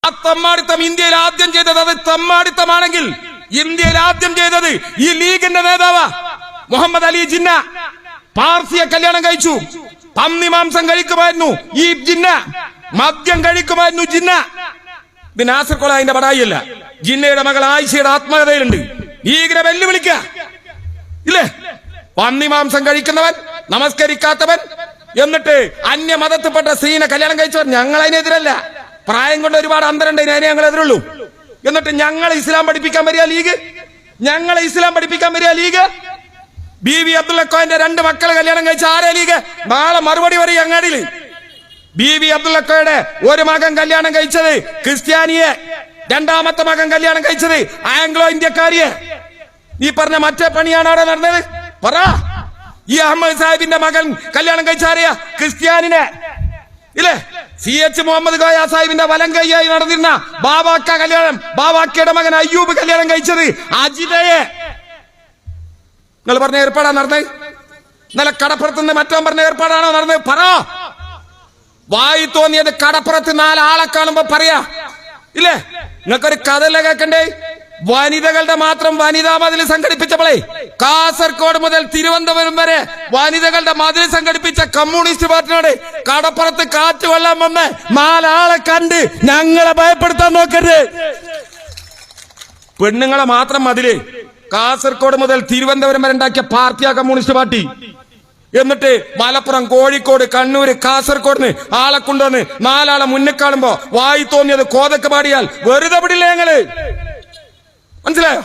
ആ തമ്മാടിത്തം ഇന്ത്യയിൽ ആദ്യം ചെയ്തത് അത് തമ്മാടിത്തമാണെങ്കിൽ ഇന്ത്യയിൽ ആദ്യം ചെയ്തത് ഈ ലീഗിന്റെ നേതാവ് മുഹമ്മദ് അലി ജിന്ന. പാർസിയെ കല്യാണം കഴിച്ചു. പന്നി മാംസം കഴിക്കുമായിരുന്നു ഈ ജിന്ന. മദ്യം കഴിക്കുമായിരുന്നു ജിന്ന. ഇത് നാസർ കൊല അതിന്റെ പടായിയല്ല. ജിന്നയുടെ മകൾ ആയിഷയുടെ ആത്മകഥയിലുണ്ട്. ലീഗിനെ വെല്ലുവിളിക്ക ഇല്ലേ? പന്നി മാംസം കഴിക്കുന്നവൻ, നമസ്കരിക്കാത്തവൻ, എന്നിട്ട് അന്യമതത്തിൽപ്പെട്ട സ്ത്രീനെ കല്യാണം കഴിച്ചവർ. ഞങ്ങൾ അതിനെതിരല്ല. പ്രായം കൊണ്ട് ഒരുപാട് അന്തരണ്ട്, അതിനെ ഞങ്ങൾ എതിരുള്ളൂ. എന്നിട്ട് ഞങ്ങളെ ഇസ്ലാം പഠിപ്പിക്കാൻ വരിക ലീഗ്. ഞങ്ങളെ ഇസ്ലാം പഠിപ്പിക്കാൻ വരിക ലീഗ്. ബീവി അബ്ദുള്ളക്കോന്റെ 2 മക്കളെ കല്യാണം കഴിച്ച ആരെ ലീഗ്? നാളെ മറുപടി പറയും അങ്ങാടിയിൽ. ബീവി അബ്ദുള്ളക്കോയുടെ ഒരു മകൻ കല്യാണം കഴിച്ചത് ക്രിസ്ത്യാനിയെ, 2ാമത്തെ മകൻ കല്യാണം കഴിച്ചത് ആംഗ്ലോ ഇന്ത്യക്കാരിയെ. ഈ പറഞ്ഞ മറ്റേ പണിയാണ് അവിടെ നടന്നത്. പറ. ഈ അഹമ്മദ് സാഹിബിന്റെ മകൻ കല്യാണം കഴിച്ച ആരെയാ? ക്രിസ്ത്യാനിനെ ഇല്ലേ? CH മുഹമ്മദ് കോയ സാഹിബിന്റെ വലം കൈയായി നടന്നിരുന്ന ബാബാക്ക കല്യാണം, ബാബാക്കയുടെ മകൻ അയ്യൂബ് കല്യാണം കഴിച്ചത് അജിതയെ. നിങ്ങൾ പറഞ്ഞ ഏർപ്പാടാ നടന്നത്? ഇന്നലെ കടപ്പുറത്തുനിന്ന് മറ്റോ പറഞ്ഞ ഏർപ്പാടാണോ നടന്നത്? പറ. വായി തോന്നിയത് കടപ്പുറത്ത് 4 ആളെ കാണുമ്പോ പറയാ ഇല്ലേ? നിങ്ങൾക്കൊരു കഥല്ല കേൾക്കണ്ടേ? വനിതകളുടെ മാത്രം വനിതാ മതിൽ സംഘടിപ്പിച്ചപ്പോഴേ കാസർഗോഡ് മുതൽ തിരുവനന്തപുരം വരെ വനിതകളുടെ മതിൽ സംഘടിപ്പിച്ച കമ്മ്യൂണിസ്റ്റ് പാർട്ടിയോട് കടപ്പുറത്ത് കാറ്റ് കൊള്ളാൻ വന്ന് 4 ആളെ കണ്ട് ഞങ്ങളെ ഭയപ്പെടുത്താൻ നോക്കരുത്. പെണ്ണുങ്ങളെ മാത്രം മതില് കാസർഗോഡ് മുതൽ തിരുവനന്തപുരം വരെ ഉണ്ടാക്കിയ പാർട്ടിയാ കമ്മ്യൂണിസ്റ്റ് പാർട്ടി. എന്നിട്ട് മലപ്പുറം, കോഴിക്കോട്, കണ്ണൂര്, കാസർഗോഡിന് ആളെ കൊണ്ടുവന്ന് 4 ആളെ മുന്നിൽ കാണുമ്പോ വായി തോന്നിയത് കോതക്ക് പാടിയാൽ വെറുതെ വിടില്ല ഞങ്ങള്. മനസ്സിലായോ?